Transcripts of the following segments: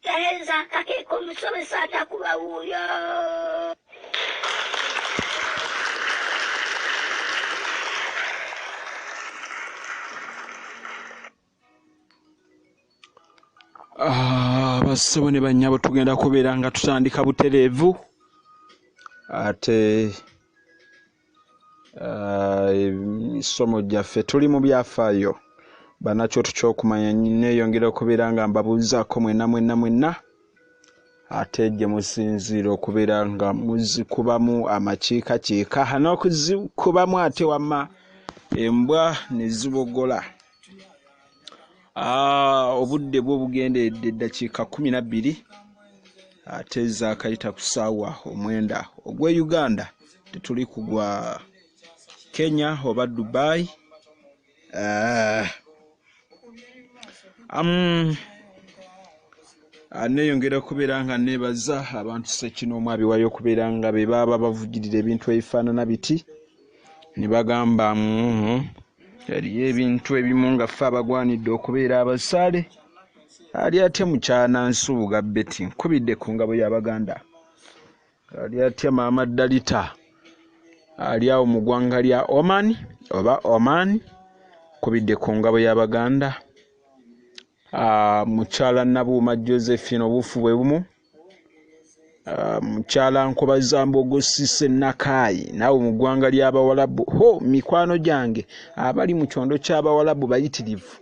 Tereza kake kumusomesa atakuba wuyo. Bassebo ne bannyabo tugenda kubeera nga tutandika butereevu ate emisomo gyaffe tuli mu byafaayo banakyo tukyokumanya neeyongera okubeera nga mbabuuzaako mwenna ate gye musinziira okubeera nga muzikubamu amakiikakiika n'okuzikubamu ate wamma embwa ne zibogola. Obudde bwo bugenderedde eddakiika 12 ate zaakayita ku ssaawa 9 ogw'e Uganda tetuli kugwa Kenya oba Dubai. Neeyongera okubeera nga neebaza abantu Ssekinomu abiwayo okubeera nga be baba bavugirira ebintu ebifaanana biti ne bagamba eriyo ebintu ebimu nga ffe abagwanidde okubeera abasaale. Ali atya mukyana Nsubuga Betty nkubidde ku ngabo y'Abaganda. Ali atya Maama Dalita ali awo mu ggwanga lya Oman nkubidde ku ngabo y'Abaganda. Mukyala Nabuuma Josephine obufu bwe bumu. Mukyala Nkobazambogo Sise Nakayi naawe mu ggwanga ly'Abawalabu. Mikwano gyange abali mu kyondo ky'Abawalabu bayitirivu.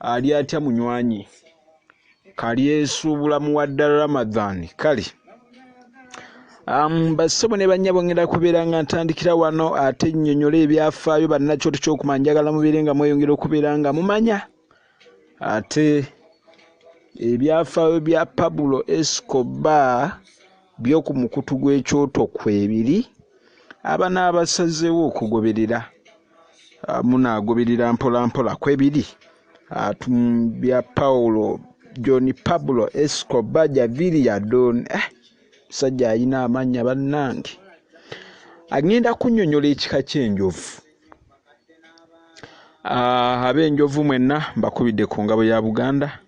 Ali atya munywanyi kali esuubula mu waddala Ramadhan kali. Bassebo ne bannyabo ngenda kubeera nga ntandikira wano ate nnyonnyola ebyafaayo bannakyo tukyokumanya njagala mubeere nga mweyongera okubeera nga mumanya ate ebyafaayo bya Pablo Escobar by'oku mukutu gw'ekyoto kwebiri abanaabasazeewo okugoberera munaagoberera mpola kwebiri bya John Pablo Escobar Javiria Don musajja alina amannya bannange. Agenda kunnyonnyola ekika ky'enjovu. Ab'enjovu mwenna mbakubidde ku ngabo ya Buganda.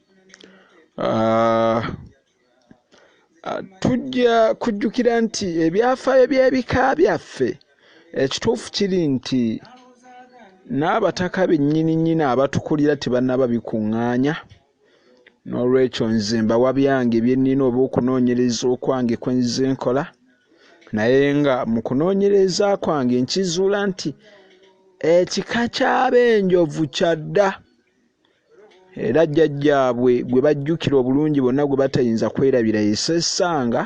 Tujja kujjukira nti ebyafaayo by'ebika byaffe ekituufu kiri nti n'abataka bennyini abatukulira tebannaba bikuŋŋaanya. N'olwekyo nze mbawa byange bye nnina oba okunoonyereza okwange kwe nze nkola, naye nga mu kunoonyereza kwange nkizuula nti ekika ky'ab'enjovu kyadda era jjajjaabwe gwe bajjukira obulungi bonna gwe batayinza kwerabira ye Ssessanga,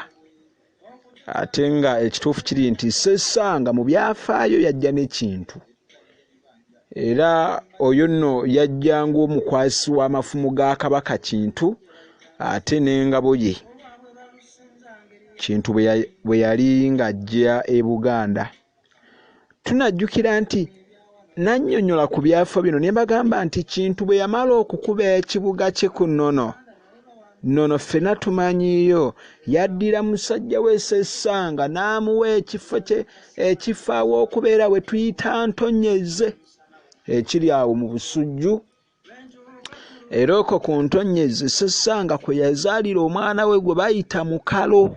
ate nga ekituufu kiri nti Ssessanga mu byafaayo yajja n'ekintu. Era oyo nno yajja ng'omukwasi w'amafumu ga Kabaka Kintu ate n'engabo ye Kintu bwe yali ng'ajja e Buganda. Tunajjukira nti nannyonnyola ku byafo bino ne mbagamba nti Kintu bwe yamala okukuba ekibuga kye ku Nnono ffenna tumanyiyo yaddira musajja we Ssessanga n'amuwa ekifo kye ekifaawo okubeera we tuyita Ntonyeze ekiri awo mu Busujju. Era okwo ku Ntonyeze Ssessanga kwe yazaalira omwana we gwe bayita Mukalo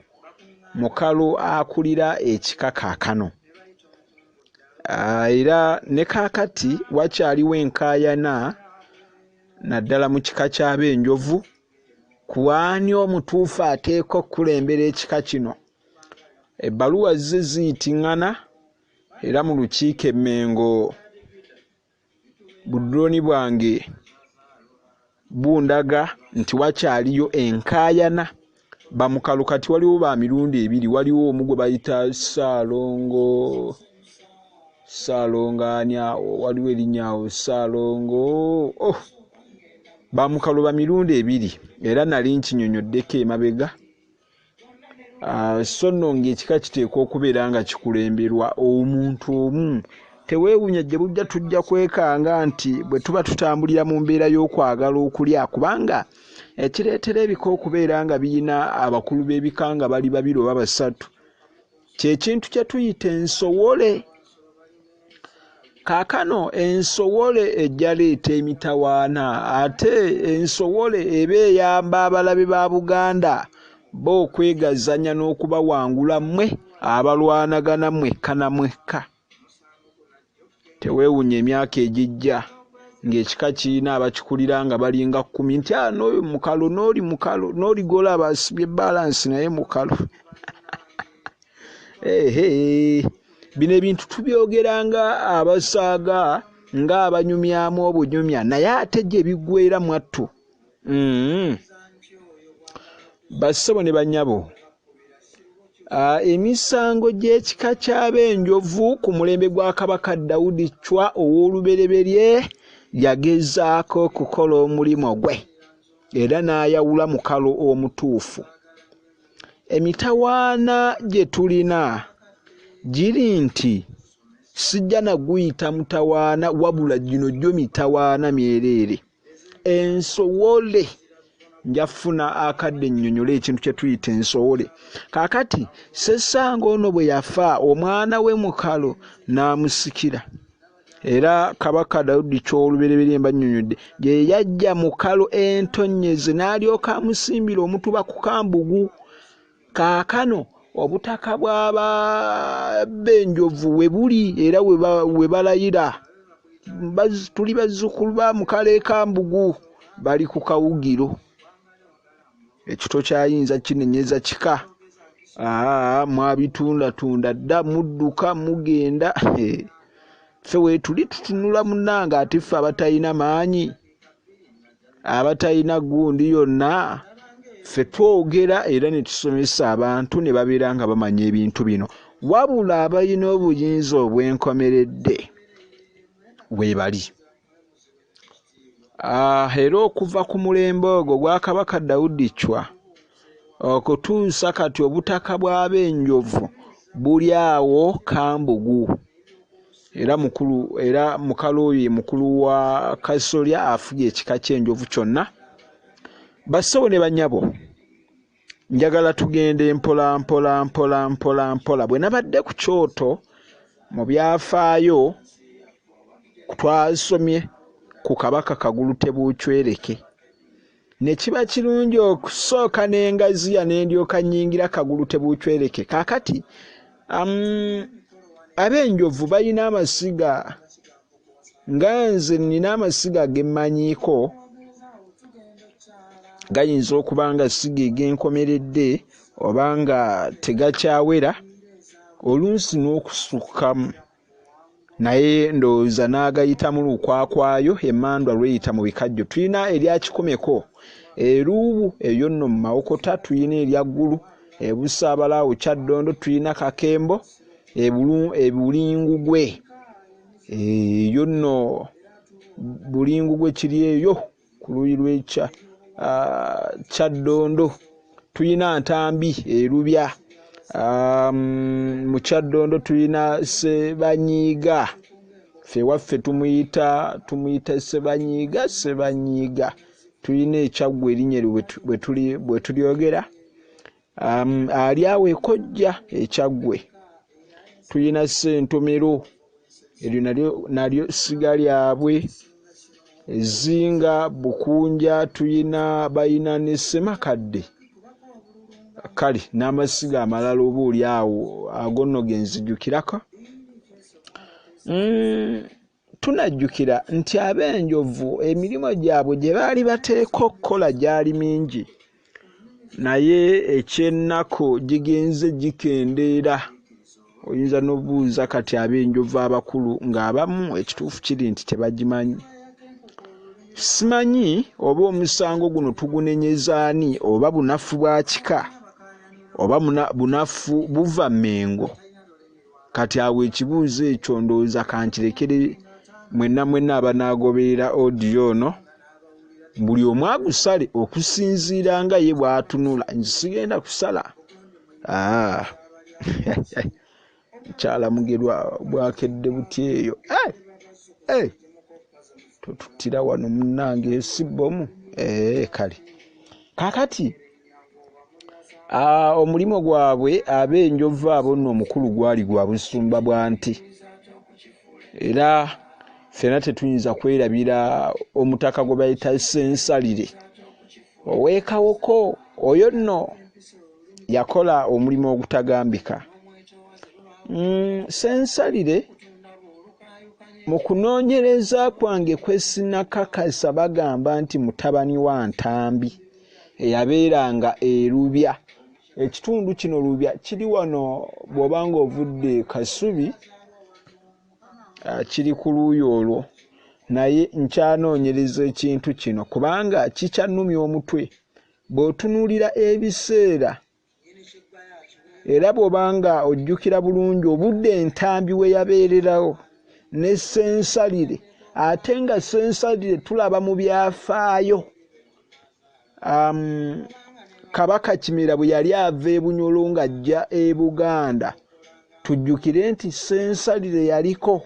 akulira ekika kaakano. Era ne kaakati wakyaliwo enkaayana naddala mu kika ky'ab'enjovu ku ani omutuufu ateeka okukulembera ekika kino. Ebbaluwa ze ziyitiŋŋana era mu lukiiko e Mengo buddulooni bwange bundaga nti wakyaliyo enkaayana. Bamukalu kati waliwo ba mirundi ebiri, waliwo omu gwe bayita Ssaalonganya, waliwo erinnya awo Ssaalongo. Bamukalu ba mirundi ebiri era nali nkinyonnyoddeko emabega. So nno ng'ekika kiteekwa okubeera nga kikulemberwa omuntu omu. Teweewunya gye bujja tujja kwekanga nti bwe tuba tutambulira mu mbeera y'okwagala okulya, kubanga ekireetera ebika okubeera nga birina abakulu b'ebika nga bali 2 oba 3 kye kintu kye tuyita ensowole. Kaakano ensowole ejja leeta emitawaana ate ensowole eba eyamba abalabe ba Buganda bo okwegazanya n'okubawangula mmwe abalwanagana mwekka na mwekka. Teweewunya emyaka egijja ng'ekika kirina abakikulira nga balinga 10 nti n'oyo mukalu n'oli mukalu n'oligola abasibye balansi naye mukalu. Bino ebintu tubyogera nga abasaaga ng'abanyumyamu obunyumya naye ate gye biggweera mwattu. Bassebo ne bannyabo, emisango gy'ekika ky'Abenjovu ku mulembe gwa Kabaka Daudi Chwa ow'olubereberye yagezaako okukola omulimu gwe era n'ayawula mukalu omutuufu. Emitawaana gye tulina giri nti sijja na guyita mutawaana wabula gino gyo mitawaana myereere. Ensowole njafuna akadde nnyonnyola ekintu kye tuyita ensowole. Kaakati Ssesanga ono bwe yafa omwana we mukalu n'amusikira. Era Kabaka Daudi Chwa olubereberye mba nnyonnyodde gye yajja mukalu entonnyeze n'alyoka amusimbira omutuba ku Kambugu. Kaakano obutaka bw'Abenjovu we buli era we balayira tuli bazzukulu ba Mukale Kambugu bali ku Kawugiro. Ekito kyayinza kinenyeza kika. Mwabitundatunda dda mudduka mugenda. Ffe weetuli tutunula munnanga ate ffe abatalina maanyi abatalina gundi yonna ffe twogera era ne tusomesa abantu ne babeera nga bamanya ebintu bino. Wabula abalina obuyinza obwenkomeredde weebali. Era okuva ku mulembe ogwo gwa Kabaka Daudi Chwa okutuusa kati obutaka bw'Abenjovu buli awo Kambugu. Era mukalu oyo ye mukulu wa Kasolya afuga ekika ky'Enjovu kyonna. Bassebo ne bannyabo, njagala tugende mpola mpola mpola mpola mpola. Bwe nabadde ku kyoto mu byafaayo twasomye ku Kabaka Kagulu Tebuukywereke. Ne kiba kirungi okusooka n'engaziya ne ndyoka nnyingira Kagulu Tebuukywereke. Kaakati Abenjovu balina amasiga nga nze nina amasiga ge mmanyiiko gayinza okuba nga siga eg'enkomeredde oba nga tegakyawera oluusi n'okusukkamu naye ndowooza n'agayitamu lukwakwayo emmandwa lweyita mu bikajjo. Tulina erya Kikomeko eruubu eyo nno mu Mawokota, tulina erya Ggulu Busaabalawo Kyaddondo, tulina Kakembo Bulingugwe eyo nno Bulingugwe kiri eyo ku luuyi lw'ekya Kyaddondo. Tulina Ntambi Erubya mu Kyaddondo tulina Sebanyiiga ffe waffe tumuyita Sebanyiiga. Tulina Ekyaggwe erinnya bwe tulyogera ali awo ekojja Ekyaggwe. Tulina Ssentomero eryo nalyo siga lyabwe. Ezinga Bukunja balina ne Ssemakadde. Kale n'amasiga amalala oba oli awo ago nno ge nzijjukirako. Tunajjukira nti Abenjovu emirimu gyabwe gye baali bateeka okukola gyali mingi naye ekyennaku gigenze gikendeera. Oyinza n'obuuza kati Abenjovu abakulu ng'abamu ekituufu kiri nti tebagimanyi. Simanyi oba omusango guno tugunenyeza ani, oba bunafu bwa kika oba bunafu buva Mmengo. Kati awo ekibuuzo ekyo ndowooza kankirekere mwenna abanaagoberera audio ono buli omu agusale okusinziira nga ye bw'atunula. Nsigenda kusala mukyala Mugerwa bwakedde buti eyo totutira wano munnange esibbomu kale. Kaakati omulimu gwabwe Abenjovu abo nno omukulu gwali gwa busumba bwa nti. era ffena tetuyinza kwerabira omutaka gwe bayita Ssensalire ow'ekawoko. Oyo nno yakola omulimu ogutagambika. Ssensalire mu kunoonyereza kwange kwe sinakakasa bagamba nti mutabani wa Ntambi eyabeeranga e Lubya. Ekitundu kino Lubya kiri wano bw'oba ng'ovudde Kasubi, kiri ku luuyi olwo, naye nkyanoonyereza ekintu kino kubanga kikyannumya omutwe bw'otunuulira ebiseera era bw'obanga ojjukira bulungi obudde Ntambi we yabeererawo ne Ssensalire, ate nga Ssensalire tulaba mu byafaayo Kabaka Kimera bwe yali ava e Bunyolo ng'ajja e Buganda, tujjukire nti Ssensalire yaliko.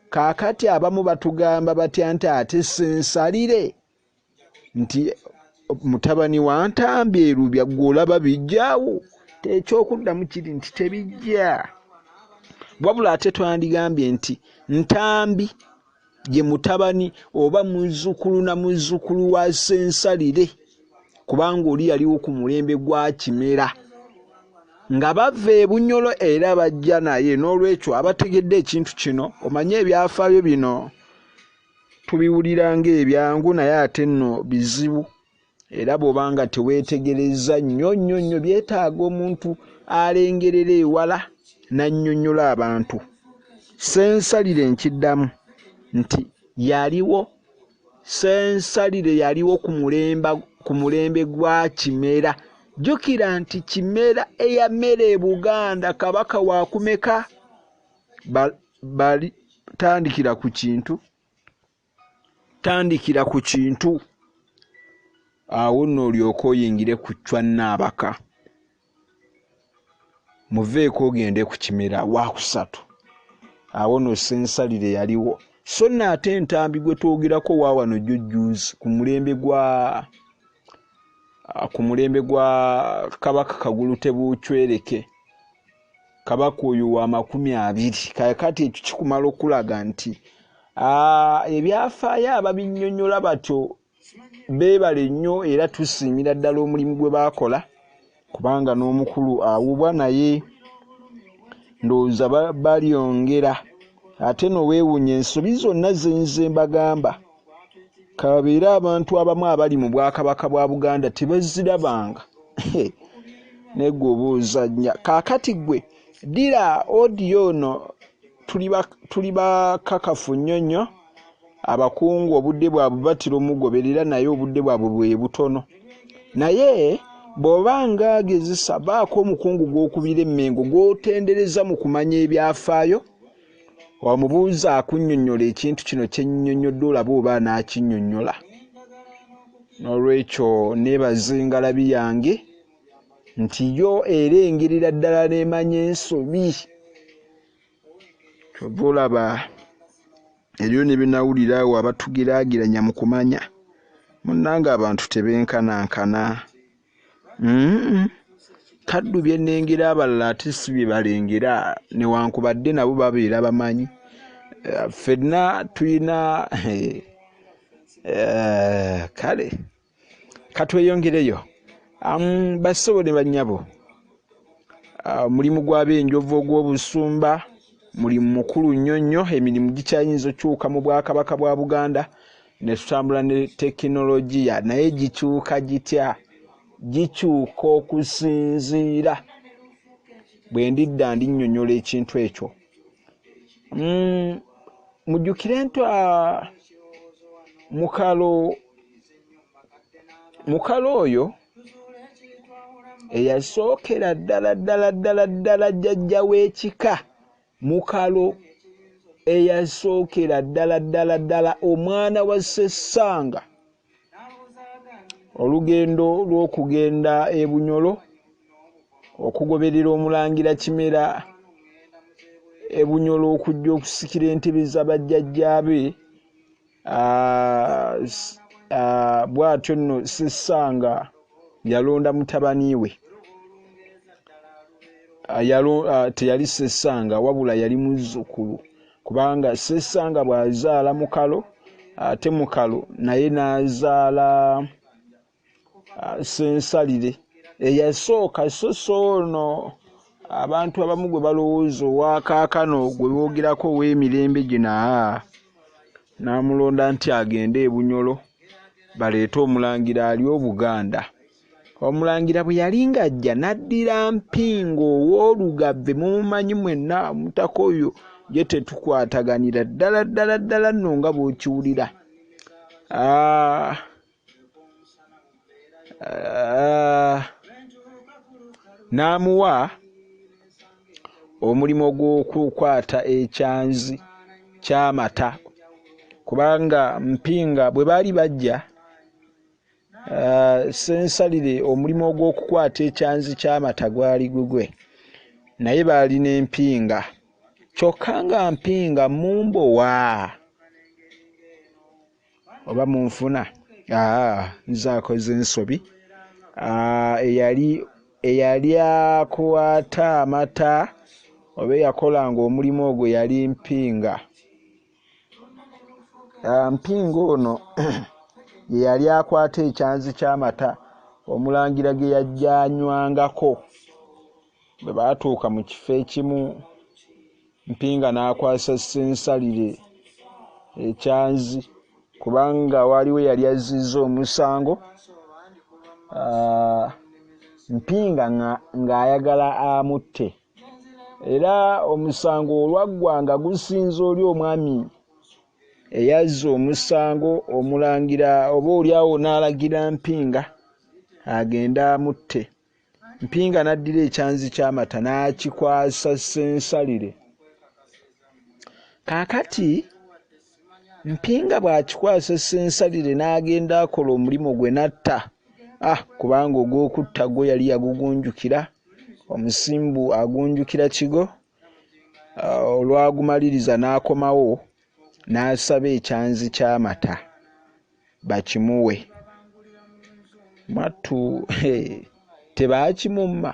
Kaakati abamu batugamba batya nti ate Ssensalire nti mutabani wa Ntambi e Lubya gw'olaba bijjaawo. Ekyokuddamu kiri nti tebijja, wabula ate twandigambye nti Ntambi ye mutabani oba muzzukulu na muzzukulu wa Ssensalire, kubanga oli yaliwo ku mulembe gwa Kimera nga bava e Bunyolo era bajja naye. N'olwekyo abategedde ekintu kino, omanye ebyafaayo bino tubiwulira ng'ebyangu naye ate nno bizibu, era bw'obanga teweetegereza nnyo byetaaga omuntu alengerera ewala n'annyonnyola abantu. Ssensalire nkiddamu nti yaliwo, Ssensalire yaliwo ku mulembe gwa Kimera. Jjukira nti Kimera eyamera e Buganda Kabaka wa kumeka bali tandikira ku kintu awo nno olyoka oyingire ku Chwa Nnaabaka, muveeko ogende ku Kimera wakusatu. Awo nno Ssensalire yaliwo. So nno ate Ntambi gwe twogerako waawano jjujjuuzi ku mulembe gwa Kabaka Kagulute Bucwereke, Kabaka oyo wa 20. Kakati ekyo kikumala okulaga nti ebyafaayo ababinnyonnyola batyo beebale nnyo era tusiimira ddala omulimu gwe baakola, kubanga n'omukulu awubwa naye ndowooza balyongera. Ate no weewuunya ensobi zonna zenze mbagamba, kabeere abantu abamu abali mu Bwakabaka bwa Buganda tebazirabanga negwe oba ozannya. Kaakati gwe ddira odiyo ono, tuli bakakafu nnyo abakungu obudde bwabwe batira omugoberera naye obudde bwabwe bwe butono. Naye bw'obanga agezesa baako omukungu gw'okubira emmengo gw'otendereza mu kumanya ebyafaayo, wamubuuza akunnyonnyola ekintu kino kye nnyonnyodde olaba oba anaakinnyonnyola. N'olwekyo neebaza engalabi yange nti yo erengerera ddala n'emanya ensobi. Kyova olaba eriyo ne binawulira awo abatugeraagiranya mu kumanya. Munnange abantu tebenkanankana. Kaddu bye nnengera abalala ate si bye balengera, newankubadde nabo babeera bamanyi. Ffenna tulina kale katweyongereyo. Bassebo ne bannyabo, mulimu gw'Abenjovu ogw'obusumba mulimu mukulu nnyo, emirimu gikyayinza okyuka mu Bwakabaka bwa Buganda ne tutambula ne tekinologiya, naye gikyuka gitya? Gikyuka okusinziira bwe ndidda ndinnyonnyola ekintu ekyo. Mujjukire nti mukalo oyo eyasookera ddala jjajja w'ekika, mukalo eyasookera ddala omwana wa Ssessanga, olugendo lw'okugenda e Bunyolo okugoberera omulangira Kimera e Bunyolo okujja okusikira entebe z'abajjajjaabe. Bw'atyo nno Ssessanga yalonda mutabani we, teyali Ssessanga wabula yali muzzukulu kubanga Ssessanga bw'azaala Mukalo ate Mukalo naye n'azaala Ssensalire eyasooka so ono abantu abamu gwe balowooza owakaakano gwe boogerako ow'emirembe gino n'amulonda nti agende e Bunyolo baleete Omulangira ali Obuganda. Omulangira bwe yali ng'ajja n'addira Mpinga ow'Olugave, mumumanyi mwenna, Omutaka oyo ye tetukwataganira ddala nno nga bw'okiwulira. N'amuwa omulimu gw'okukwata ekyanzi ky'amata, kubanga Mpinga bwe baali bajja Ssensalire omulimu ogw'okukwata ekyanzi ky'amata gwali gugwe, naye baali n'Empinga, kyokka nga Mpinga mumbowa oba munfuna nzaakoze ensobi, eyali akwata amata oba yakolanga omulimu ogwo yali Mpinga. Mpinga ono ye yali akwata ekyanzi ky'amata Omulangira ge yajja anywangako. Bwe baatuuka mu kifo ekimu, Mpinga n'akwasa Ssensalire ekyanzi kubanga waliwo yali azizza omusango, Mpinga ng'ayagala amutte, era omusango olwaggwanga gusinze oli omwami eyazza omusango. Omulangira oba oliawo n'alagira Mpinga agende amutte. Mpinga n'addira ekyanzi ky'amata n'akikwasa Ssensalire. Kaakati Mpinga bw'akikwasa Ssensalire n'agenda akola omulimu gwe n'atta, kubanga ogw'okutta gwo yali yagugunjukira, omusimbu agunjukira kigo. Olwagumaliriza n'akomawo n'asaba ekyanzi ky'amata bakimuwe. Mwattu tebaakimumma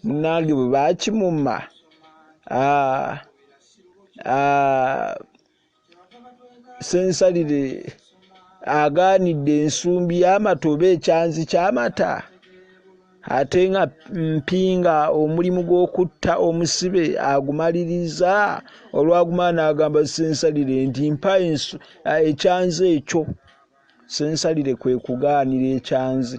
munnange, bwe baakimumma Ssensalire agaanidde ensumbi y'amata oba ekyanzi ky'amata, ate nga Mpinga omulimu gw'okutta omusibe agumaliriza. Olwagumala n'agamba Ssensalire nti mpa ekyanzi ekyo. Ssensalire kwe kugaanira ekyanzi.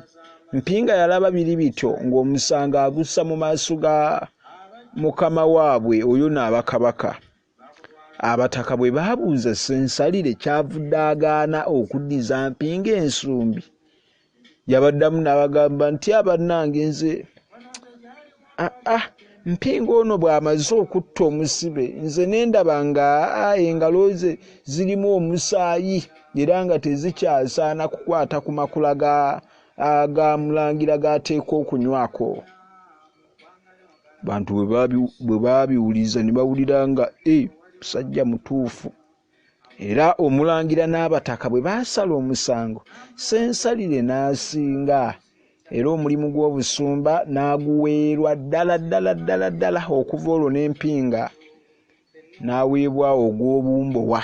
Mpinga yalaba biri bityo ng'omusango agussa mu maaso ga mukama waabwe oyo n'aba kabaka. Abataka bwe baabuuza Ssensalire kyavudde agaana okuddiza Mpinga ensumbi, yabaddamu n'abagamba nti abannange nze Mpinga ono bw'amaze okutta omusibe, nze nendaba nga engalo ze zirimu omusaayi era nga tezikyasaana kukwata ku makula ga Mulangira g'ateeka okunywako. Bantu bwe baabiwuliza ne bawulira nga musajja mutuufu. Era Omulangira n'abataka bwe baasala omusango, Ssensalire n'asinga, era omulimu gw'obusumba n'aguweerwa ddala okuva olwo n'Empinga n'aweebwawo ogw'obumbowa.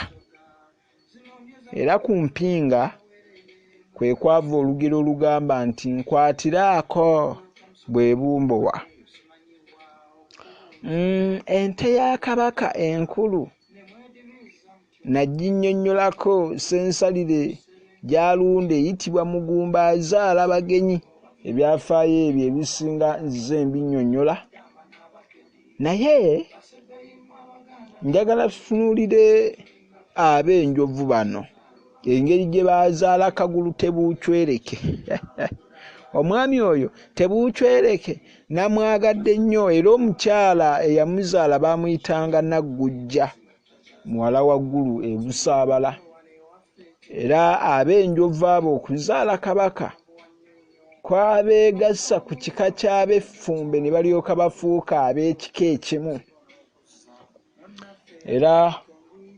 Era ku Mpinga kwe kwava olugero olugamba nti nkwatiraako bwe bumbowa. Ente ya Kabaka enkulu naginnyonnyolako Ssensalire gy'alunda eyitibwa Mugumba azaala bagenyi. Ebyafaayo ebyo ebisinga nze mbinnyonnyola, naye njagala tutunuulire ab'Enjovu bano, engeri gye bazaala Kagulu Tebuucwereke. Omwami oyo Tebuucwereke namwagadde nnyo, era omukyala eyamuzaala baamuyitanga Naggujja, muwala wa Ggulu e Busaabala. Era ab'Enjovu abo okuzaala Kabaka kwabeegassa ku kika ky'Abeffumbe ne balyoka bafuuka ab'ekika ekimu. Era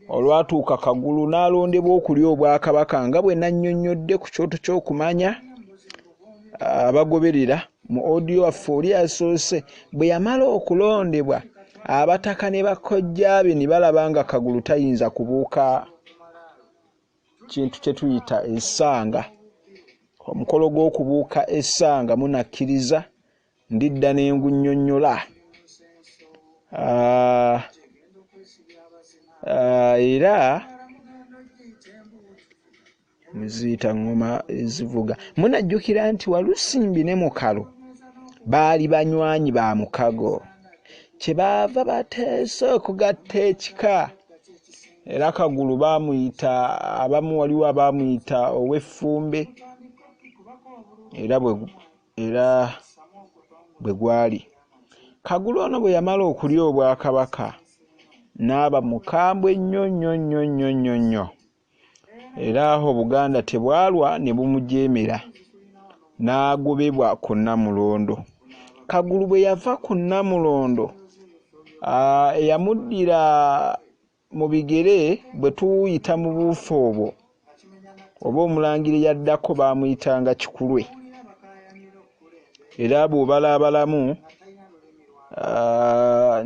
olwatuuka Kagulu n'alondebwa okulya obwakabaka nga bwe nannyonnyodde ku kyoto ky'okumanya. Abagoberera mu audio waffe oli asoose bwe yamala okulondebwa abataka ne bakojjaabe ne balaba nga Kagulu tayinza kubuuka kintu kye tuyita essanga. Omukolo gw'okubuuka essanga munakkiriza ndidda ne ngunnyonnyola. Era muziyita ngoma ezivuga. Munajjukira nti Walusimbi ne Mukalu baali banywanyi ba mukago, kyebaava bateesa okugatta ekika. Era Kagulu baamuyita, abamu waliwo abaamuyita ow'effumbe, era bwe gwali. Kagulu ono bwe yamala okulya obwakabaka n'aba mukambwe nnyo. Era aho Buganda tebwalwa ne bumujeemera, n'agobebwa ku Namulondo. Kagulu bwe yava ku Namulondo, eyamuddira mu bigere bwe tuyita mu buufu obwo oba omulangira yaddako baamuyitanga Kikulwe. Era bw'obalaabalamu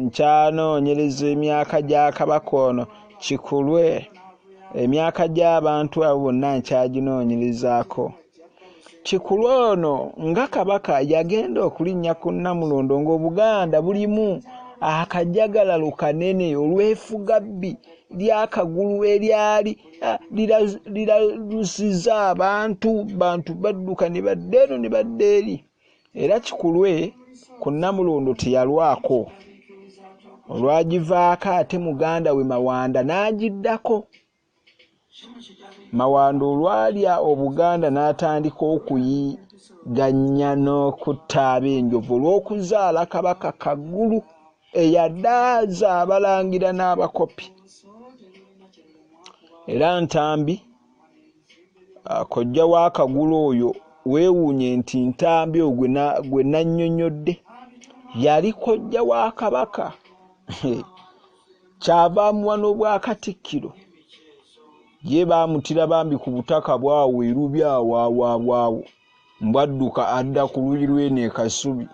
nkyanoonyereza emyaka gya Kabaka ono Kikulwe, emyaka gy'abantu abo bonna nkyaginoonyerezaako. Kikulwe ono nga Kabaka yagenda okulinnya ku Namulondo ng'Obuganda bulimu akajagalalo kanene olw'effugabbi lya Kagulu eryali liralusiza abantu badduka ne badda eno ne badda eri. Era Kikulwe ku Namulondo teyalwako, olwagivaako ate muganda we Mawanda n'agiddako. Mawanda olwalya Obuganda n'atandika okuyiganya n'okutta ab'Enjovu olw'okuzaala Kabaka Kagulu eyadaaza abalangira n'abakopi. Era Ntambi kojja wa Kagulu oyo weewuunye nti Ntambi gwe nannyonnyodde yali kojja wa Kabaka. Kyava amuwa n'Obwakatikkiro, ye baamutira bambi ku butaka bwawo Erubya awo mbwadduka adda ku luuyi lw'eno e Kasubi.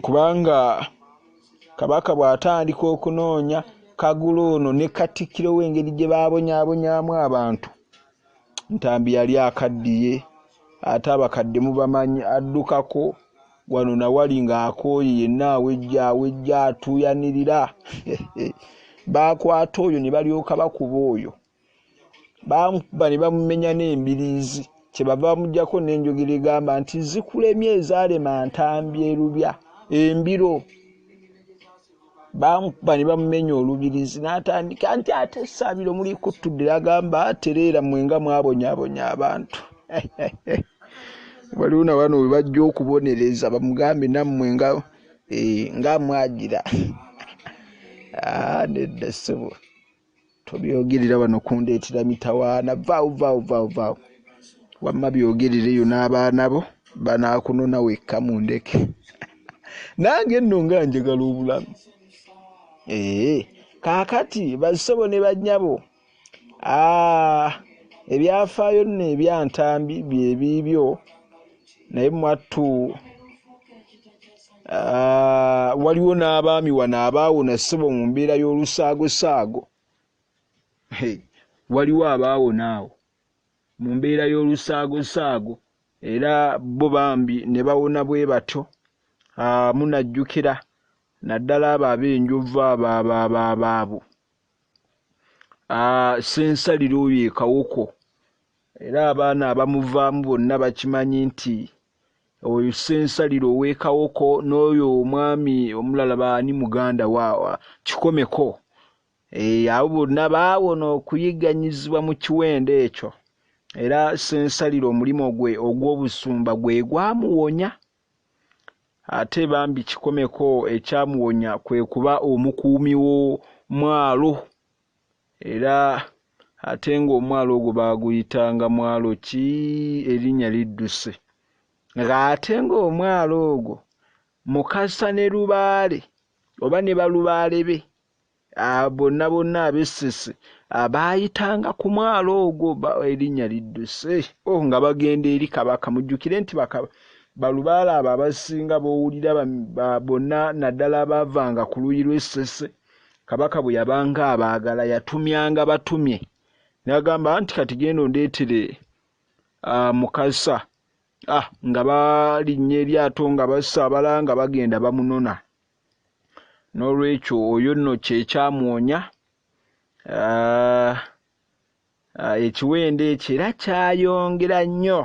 Kubanga Kabaka bw'atandika okunoonya Kagulu ono ne Katikkiro w'engeri gye baabonyaabonyaamu abantu, Ntambi yali akaddiye, ate abakadde mubamanyi addukako wano nawali ng'akooye yenna awejja atuuyanirira. Baakwata oyo ne balyoka bakuba oyo, bamukuba ne bamumenya n'embiriizi. Kyebava bamuggyako n'enjogera egamba nti zikulemye ezaalema Ntambi Erubya embiro. Bamukuba ne bamumenya olubirizi n'atandika nti ate Ssaabiro muli kuttudde, agamba tereera mwenga mwabonyaabonya abantu. Waliwo na wano we bajja okubonereza bamugambe nammwe nga mwagira. Nedda ssebo tobyogerera wano kundeetera mitawaana, vaawo wamma byogerereyo n'abaana bo banaakunona wekka mundeke. Nange nno nga njagala obulamu. Kaakati bassebo ne bannyabo, ebyafaayo nno ebya Ntambi bye biibyo, naye mwattu waliwo n'abaami wano abaawona ssebo mu mbeera y'olusaagosaago. Waliwo abaawona awo mu mbeera y'olusaagosaago, era bo bambi ne bawona bwe batyo. Munajjukira naddala abo ab'Enjovu abo Ssensaliro oyo e Kawoko, era abaana abamuvaamu bonna bakimanyi nti oyo Ssensaliro ow'e Kawoko n'oyo omwami omulala baani muganda wa Kikomeko, abo bonna baawona okuyigganyizibwa mu kiwendo ekyo. Era Ssensaliro omulimu gwe ogw'obusumba gwe gwamuwonya. Ate bambi Kikomeko ekyamuwonya kwe kuba omukuumi w'omwalo. Era ate ng'omwalo ogwo baaguyitanga mwalo ki, erinnya lidduse. Ng'ate ng'omwalo ogwo Mukasa ne Lubaale oba ne balubaale be bonna ab'Essese abaayitanga ku mwalo ogwo erinnya lidduse, nga bagenda eri Kabaka. Mujjukire nti balubaala abo abasinga b'owulira bonna naddala baavanga ku luuyi lw'Essese Kabaka bwe yabanga abaagala yatumyanga batumye n'agamba nti kati genda ondeetere Mukasa nga balinnya eryato nga basaabala nga bagenda bamunona. N'olwekyo oyo nno kyekyamwonya ekiwendo ekyo era kyayongera nnyo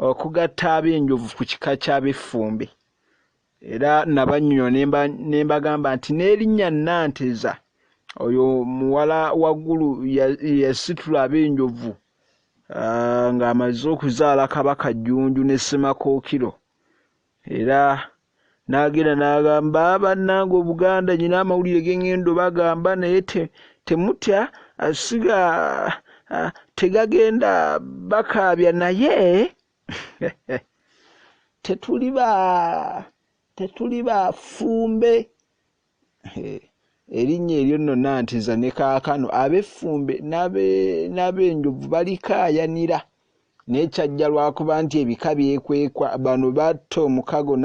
okugatta ab'enjovu ku kika ky'ab'effumbe. Era nabannyonnyola ne mbagamba nti n'erinnya Nanteza oyo muwala waggulu yasitula ab'enjovu ng'amaze okuzaala Kabaka Jjunju ne Ssemakookiro. Era n'agenda n'agamba bannange Obuganda nyina amawulire ge ŋŋenda bagamba naye temutya asiga tegagenda bakaabya naye tetuli bafumbe. Erinnya eryo nno Nanteza ne kaakano ab'effumbe n'ab'enjovu balikaayanira naye kyajja lwakuba nti ebika byekwekwa. Bano batta omukago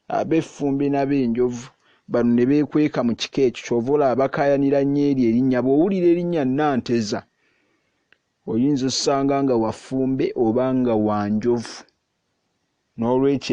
ab'effumbe n'ab'enjovu bano ne beekweka mu kika ekyo ky'ova olaba bakaayanira nnyo eryo erinnya. Bw'owulira erinnya Nanteza oyinza ossanga nga wafumbe oba nga wanjovu. N'olwekyo